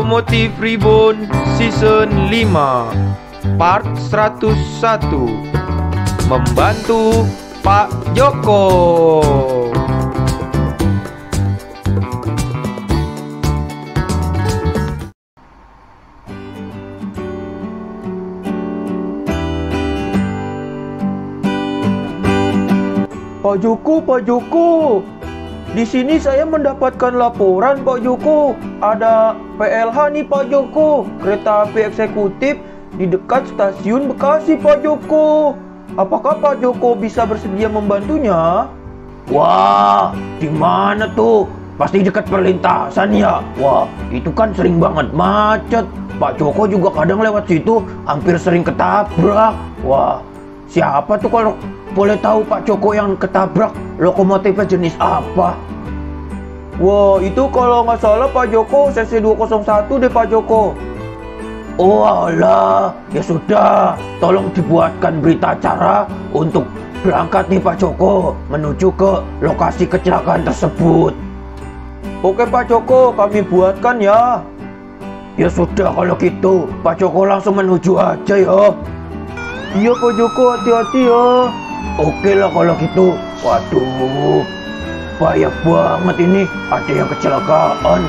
Lokomotif Reborn Season 5 Part 101 Membantu Pak Joko. Pak Joko, di sini saya mendapatkan laporan Pak Joko. Ada PLH nih Pak Joko, kereta api eksekutif di dekat stasiun Bekasi Pak Joko. Apakah Pak Joko bisa bersedia membantunya? Wah, di mana tuh? Pasti dekat perlintasan ya. Wah, itu kan sering banget macet. Pak Joko juga kadang lewat situ hampir sering ketabrak. Wah, siapa tuh kalau boleh tahu Pak Joko yang ketabrak lokomotifnya jenis apa? Wah, itu kalau nggak salah Pak Joko CC 201 deh Pak Joko. Oh alah, ya sudah, tolong dibuatkan berita acara untuk berangkat nih Pak Joko menuju ke lokasi kecelakaan tersebut. Oke Pak Joko, kami buatkan ya. Ya sudah kalau gitu, Pak Joko langsung menuju aja ya. Iya Pak Joko, hati-hati ya. Oke lah kalau gitu. Waduh, bahaya banget ini, ada yang kecelakaan.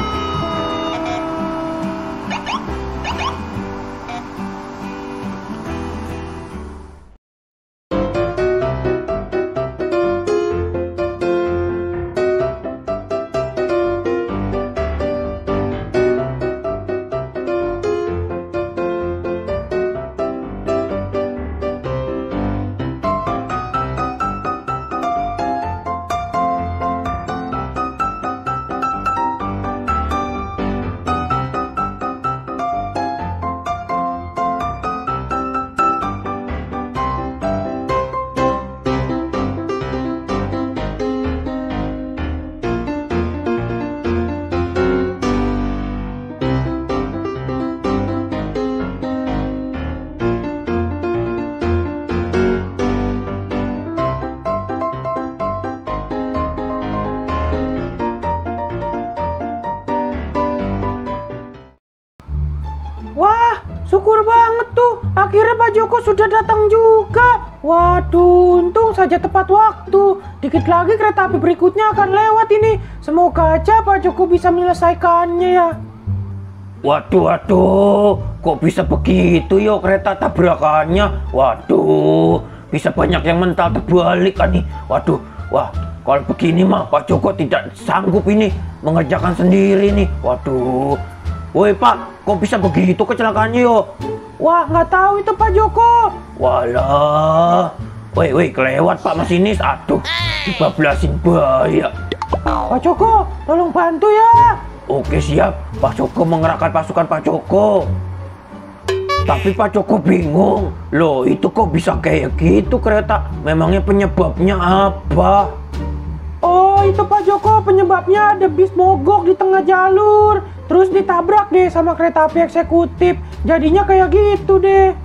Wah, syukur banget tuh. Akhirnya Pak Joko sudah datang juga. Waduh, untung saja tepat waktu. Dikit lagi kereta api berikutnya akan lewat ini. Semoga aja Pak Joko bisa menyelesaikannya ya. Waduh, kok bisa begitu yo kereta tabrakannya? Waduh, bisa banyak yang mental terbalik kan nih. Waduh, wah, kalau begini mah Pak Joko tidak sanggup ini mengerjakan sendiri nih. Waduh. Woi Pak, kok bisa begitu kecelakaannya yo? Wah, nggak tahu itu Pak Joko. Walah, woi kelewat Pak masinis. Aduh, dibablasin bahaya. Pak Joko, tolong bantu ya. Oke siap, Pak Joko mengerahkan pasukan Pak Joko. Tapi Pak Joko bingung, loh itu kok bisa kayak gitu kereta? Memangnya penyebabnya apa? Oh, itu Pak Joko penyebabnya ada bis mogok di tengah jalur. Terus ditabrak deh sama kereta api eksekutif. Jadinya kayak gitu deh.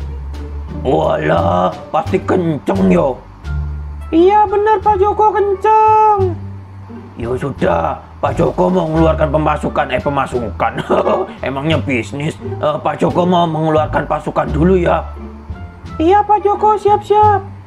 Walah, pasti kenceng yo. Iya bener Pak Joko, kenceng. Ya sudah, Pak Joko mau mengeluarkan pemasukan. Emangnya bisnis. Pak Joko mau mengeluarkan pasukan dulu ya. Iya Pak Joko, siap-siap.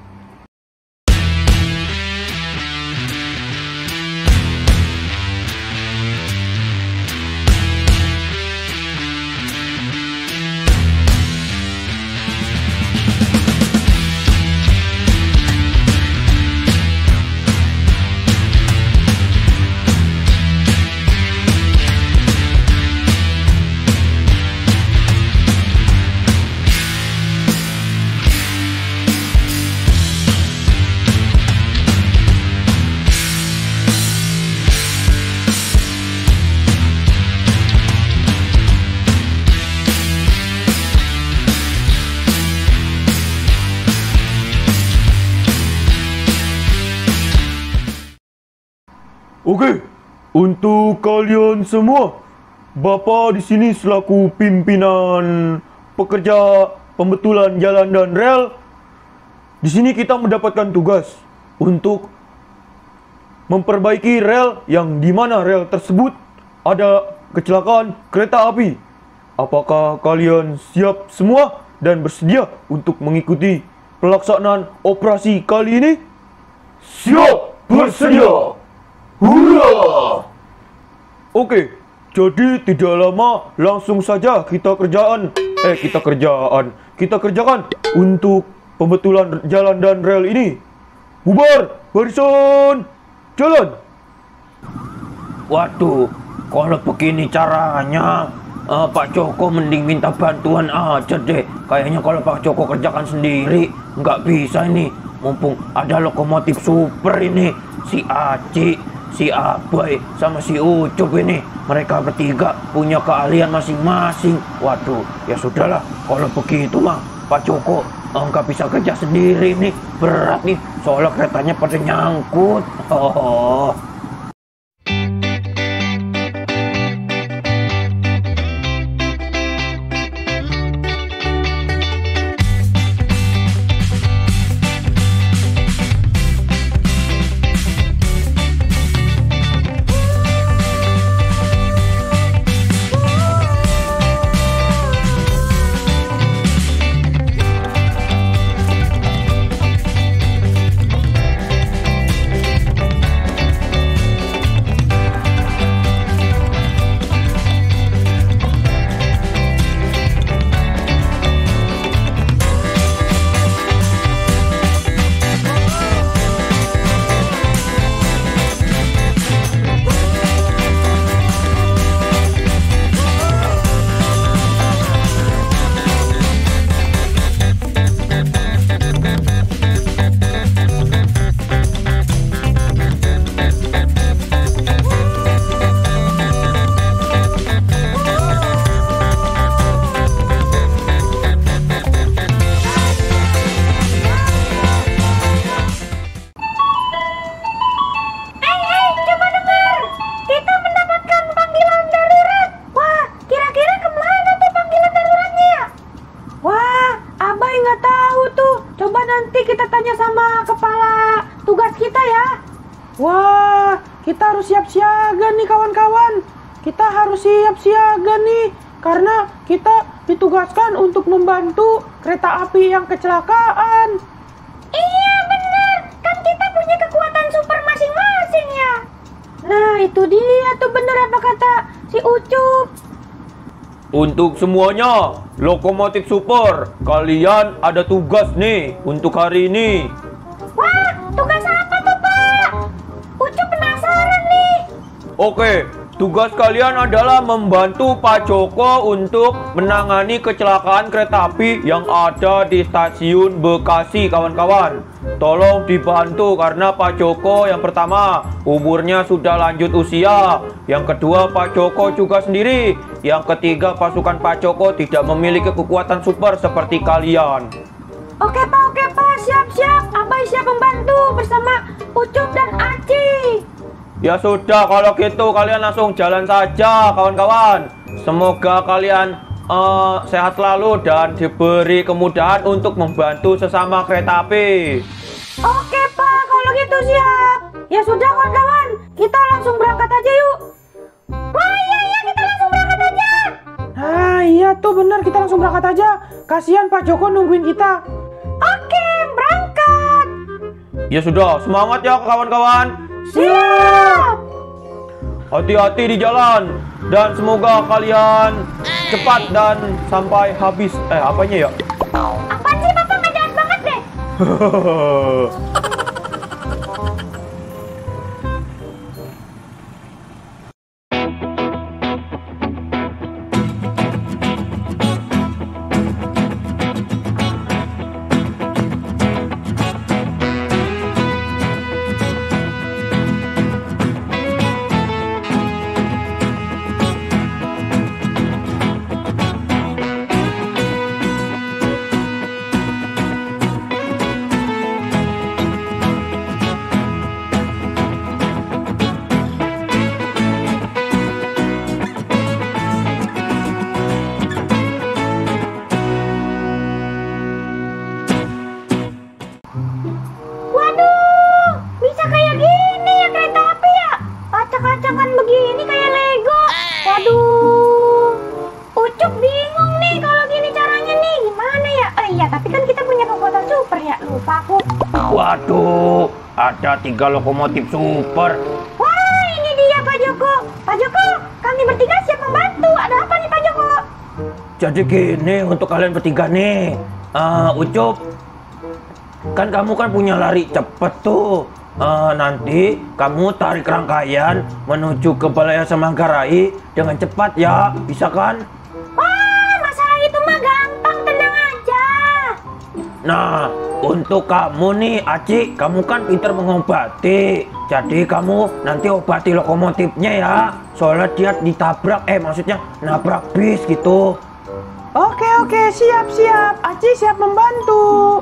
Oke, untuk kalian semua, Bapak di sini selaku pimpinan pekerja pembetulan jalan dan rel. Di sini kita mendapatkan tugas untuk memperbaiki rel yang di mana rel tersebut ada kecelakaan kereta api. apakah kalian siap semua dan bersedia untuk mengikuti pelaksanaan operasi kali ini? Siap, bersedia. Hurra! Oke, jadi tidak lama langsung saja kita kerjakan untuk pembetulan jalan dan rel ini. Bubar, barisan, jalan. Waduh, kalau begini caranya, Pak Joko mending minta bantuan aja deh. Kayaknya kalau Pak Joko kerjakan sendiri, nggak bisa ini. Mumpung ada lokomotif super ini, si Aci, si Abai, sama si Ucup ini. Mereka bertiga punya keahlian masing-masing. Waduh, ya sudahlah. Kalau begitu mah, Pak Joko nggak bisa kerja sendiri nih. Berat nih, soalnya keretanya pada nyangkut. Oh. Wah, kita harus siap siaga nih kawan-kawan. Kita harus siap siaga nih, karena kita ditugaskan untuk membantu kereta api yang kecelakaan. Iya bener, kan kita punya kekuatan super masing-masing ya. Nah itu dia tuh bener apa kata si Ucup. Untuk semuanya, lokomotif super, kalian ada tugas nih untuk hari ini. Wah, tugas apa tuh Pak? Ucup penasaran nih. Oke, tugas kalian adalah membantu Pak Joko untuk menangani kecelakaan kereta api yang ada di stasiun Bekasi, kawan-kawan. Tolong dibantu karena Pak Joko yang pertama umurnya sudah lanjut usia. Yang kedua, Pak Joko juga sendiri. Yang ketiga, pasukan Pak Joko tidak memiliki kekuatan super seperti kalian. Oke Pak, siap-siap. Abai siap membantu bersama Ucup dan Aci. Ya sudah, kalau gitu kalian langsung jalan saja, kawan-kawan. Semoga kalian sehat selalu dan diberi kemudahan untuk membantu sesama kereta api. Oke Pak, kalau gitu siap. Ya sudah kawan-kawan, kita langsung berangkat aja yuk. Wah iya, kita langsung berangkat aja. Nah iya tuh bener, kita langsung berangkat aja. Kasihan Pak Joko nungguin kita. Oke, berangkat. Ya sudah, semangat ya kawan-kawan. Siap. Hati-hati di jalan dan semoga kalian cepat dan sampai habis. Apanya ya? Apaan sih Bapak, nggak jelas banget deh. lupa aku. Waduh, ada 3 lokomotif super. Wah, ini dia Pak Joko. Pak Joko, kami bertiga siap membantu. Ada apa nih Pak Joko? Jadi gini untuk kalian bertiga nih. Ucup, kan kamu kan punya lari cepet tuh. Nanti kamu tarik rangkaian menuju ke Balai Manggarai dengan cepat ya, bisa kan? Wah, masalah itu mah gampang, tenang aja. Nah, untuk kamu nih, Aci, kamu kan pintar mengobati. Jadi kamu nanti obati lokomotifnya ya. Soalnya dia ditabrak, maksudnya nabrak bis gitu. Oke, siap. Aci siap membantu.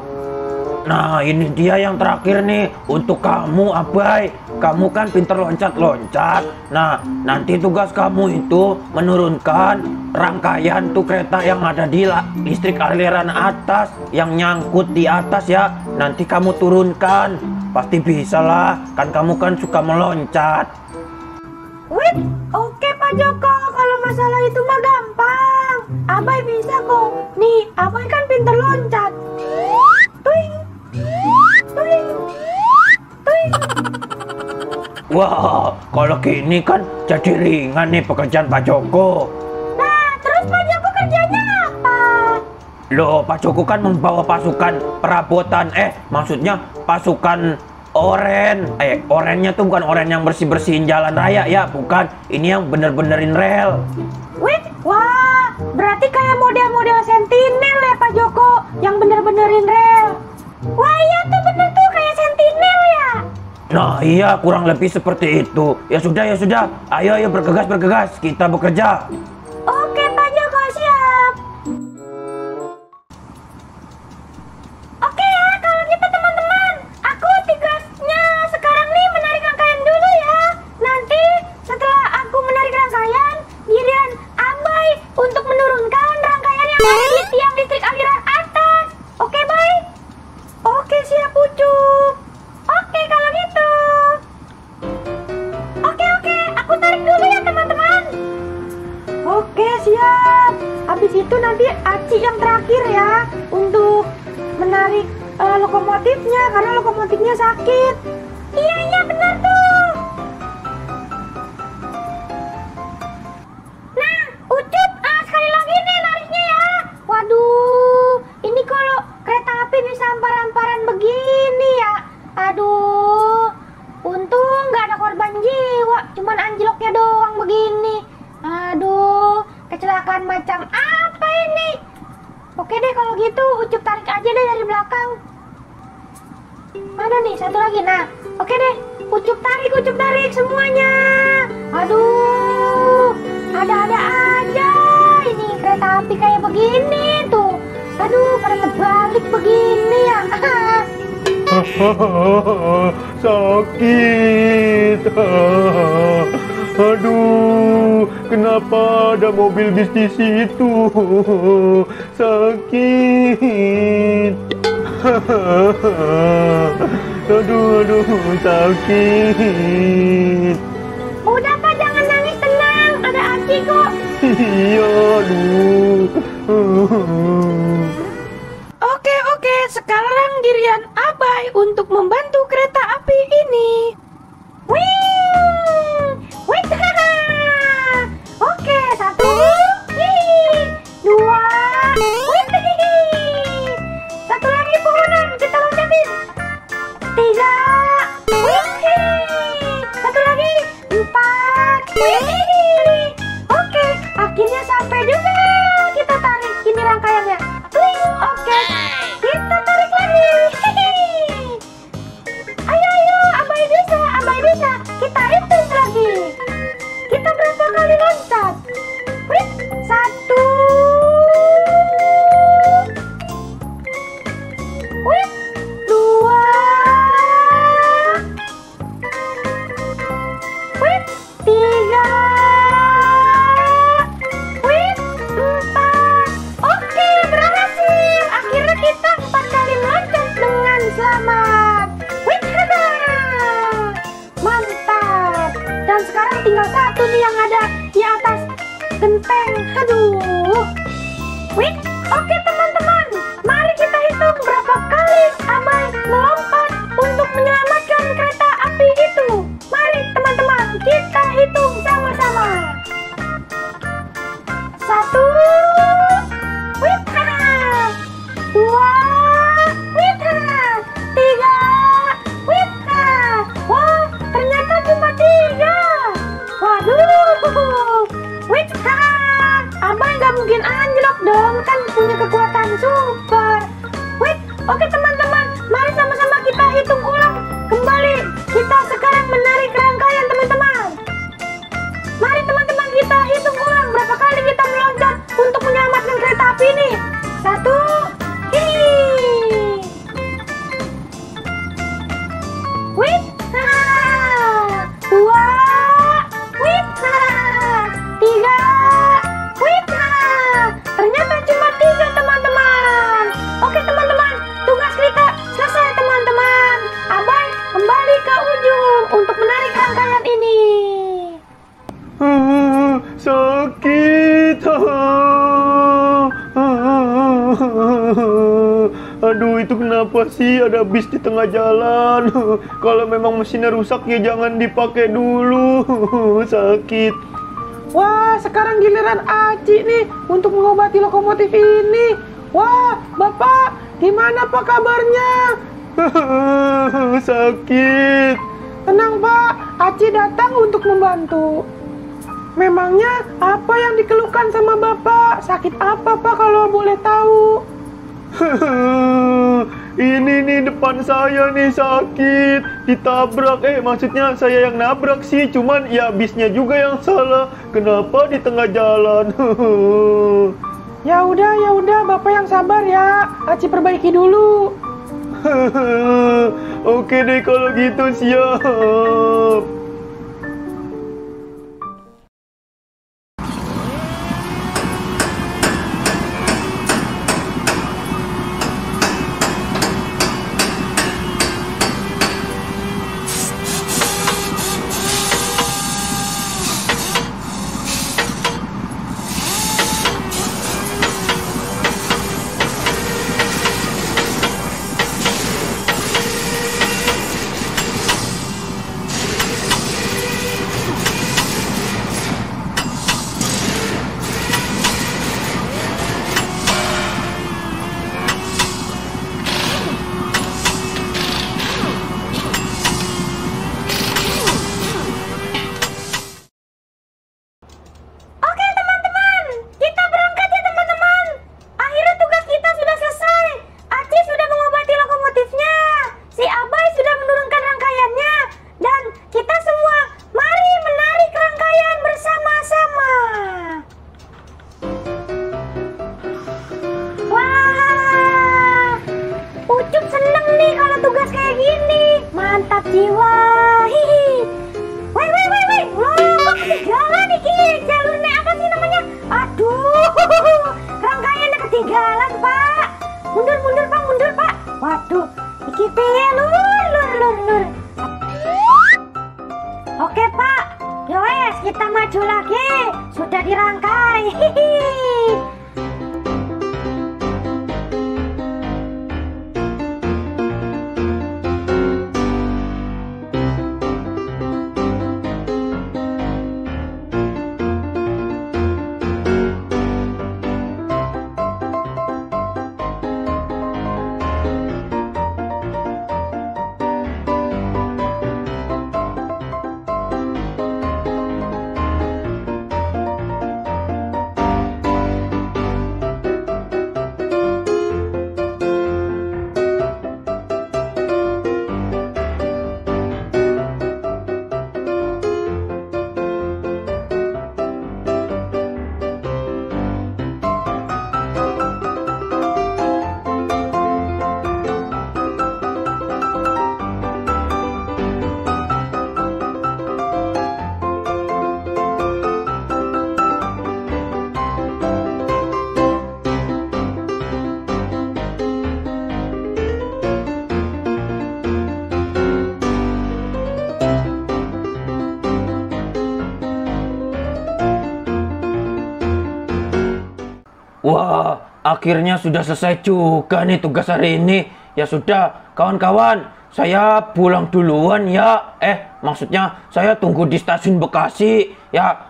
Nah, ini dia yang terakhir nih. Untuk kamu, Abai. Kamu kan pintar loncat-loncat. Nah, nanti tugas kamu itu menurunkan rangkaian tuh kereta yang ada di listrik aliran atas. Yang nyangkut di atas ya. Nanti kamu turunkan. Pasti bisa lah. Kan kamu kan suka meloncat. Wait, oke Pak Joko. Kalau masalah itu mah gampang. Abai bisa kok. Nih, Abai kan pintar loncat. Tuing. Tuing. Tuing. Wah, kalau gini kan jadi ringan nih pekerjaan Pak Joko. Nah, terus Pak Joko kerjanya apa? Loh, Pak Joko kan membawa pasukan perabotan. Maksudnya pasukan oren. Orennya tuh bukan oren yang bersih-bersihin jalan raya ya, bukan. Ini yang bener-benerin rel. Wait, wah, berarti kayak model-model sentinel ya Pak Joko, yang bener-benerin rel. Wah iya tuh bener tuh kayak sentinel ya. Nah iya, kurang lebih seperti itu. Ya sudah. Ayo bergegas. Kita bekerja. Oke Pak Joko, siap. Oke ya, kalau gitu teman-teman, aku tugasnya sekarang nih menarik rangkaian dulu ya. Nanti setelah aku menarik rangkaian, giliran Abai untuk menurunkan rangkaian yang ada di tiang listrik aliran atas. Oke, baik? Oke, siap Ucup. Oke, kalau gitu. Oke, aku tarik dulu ya teman-teman. Oke, siap. Habis itu nanti Aci yang terakhir ya untuk menarik lokomotifnya karena lokomotifnya sakit. Iya benar tuh. Nah, Ucup, sekali lagi nih nariknya ya. Waduh, ini kalau kereta api bisa ampar-amparan begini ya. Aduh, untung nggak ada korban jiwa, cuman anjloknya doang begini. Aduh, kecelakaan macam apa ini? Oke deh kalau gitu, Ucup tarik aja deh dari belakang. Mana nih, satu lagi, nah. Oke deh, Ucup tarik semuanya. Aduh, ada-ada aja ini kereta api kayak begini tuh. Aduh, pada terbalik begini ya. Sakit. Aduh, kenapa ada mobil bis di situ? Sakit. Aduh, sakit. Udah Pak, jangan nangis, tenang. Ada Aci kok. Iya, aduh. Oke, sekarang giliran Abai untuk membantu kereta api ini. Wih, oke, 1, 2, satu lagi pohonan kita loncatin. 3, satu lagi, 4, oke, akhirnya sampai juga. Kita tarik ini rangkaiannya. Oke, kita tarik lagi. dua, wita, tiga, wita. Wah, ternyata cuma tiga. Waduh, wita. Abai nggak mungkin anjlok dong, kan punya kekuatan super. Wait, oke teman-teman, mari sama-sama kita hitung ulang kembali. Kita sekarang menarik rangkaian teman-teman. Mari teman-teman kita hitung ulang berapa kali kita meloncat untuk menyelamatkan kereta api ini. 1, wait, 2, wait, 3, wait. Ternyata cuma 3 teman-teman. Oke teman-teman, tugas kita selesai teman-teman. Abai kembali ke ujung untuk menarik rangkaian ini. Sakit. Aduh, itu kenapa sih ada bis di tengah jalan? Kalau memang mesinnya rusak ya jangan dipakai dulu. Sakit. Wah, sekarang giliran Aci nih untuk mengobati lokomotif ini. Wah, Bapak, gimana Pak kabarnya? Sakit. Tenang Pak, Aci datang untuk membantu. Memangnya apa yang dikeluhkan sama Bapak? Sakit apa Pak kalau boleh tahu? Ini nih depan saya nih sakit, ditabrak. Maksudnya saya yang nabrak sih, cuman ya bisnya juga yang salah. Kenapa di tengah jalan? Ya udah, Bapak yang sabar ya. Aci perbaiki dulu. Oke deh kalau gitu, siap. mantap jiwa. Hihi. Woi. Loh, kok ketinggalan nih jalurnya apa sih namanya? Aduh. Rangkaiannya ketinggalan, Pak. Mundur, Pak. Waduh, iki piye lur. Oke, Pak. Yowes, kita maju lagi. Sudah dirangkai. Hihi. Wah, akhirnya sudah selesai juga nih tugas hari ini. Ya sudah, kawan-kawan, saya pulang duluan ya. Maksudnya saya tunggu di stasiun Bekasi. Ya,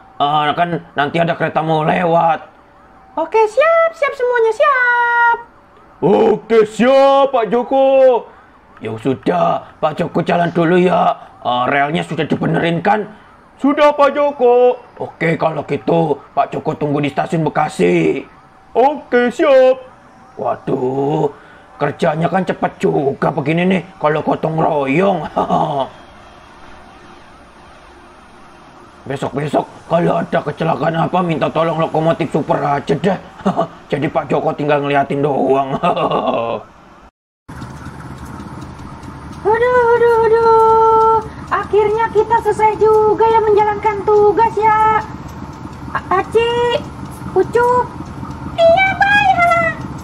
kan nanti ada kereta mau lewat. Oke, siap semuanya siap. Oke, siap Pak Joko. Ya sudah, Pak Joko jalan dulu ya. Relnya sudah dibenerin kan? Sudah Pak Joko. Oke, kalau gitu Pak Joko tunggu di stasiun Bekasi. Oke, siap. Waduh, kerjanya kan cepat juga begini nih kalau gotong royong. Besok-besok kalau ada kecelakaan apa minta tolong lokomotif super aja dah. Jadi Pak Joko tinggal ngeliatin doang. Aduh. Akhirnya kita selesai juga ya menjalankan tugas ya. Aci, Ucup. Iya, Bay.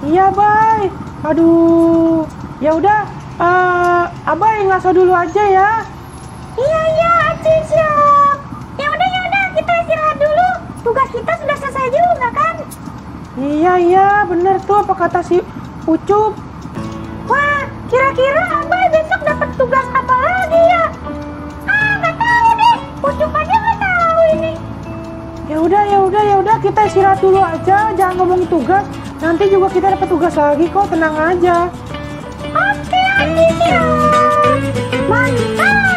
Iya, Bay. Aduh. Ya udah, Abai ngaso dulu aja ya. Iya, Aci siap. Ya udah, kita istirahat dulu. Tugas kita sudah selesai juga kan? Iya, bener tuh apa kata si Ucup. Wah, kira-kira Abai besok dapat tugas apa lagi ya? Nggak tahu deh. Ucup aja nggak tahu ini. Ya udah, kita istirahat dulu aja, jangan ngomongin tugas. Nanti juga kita dapat tugas lagi kok, tenang aja. Oke, Aci siap. Mantap.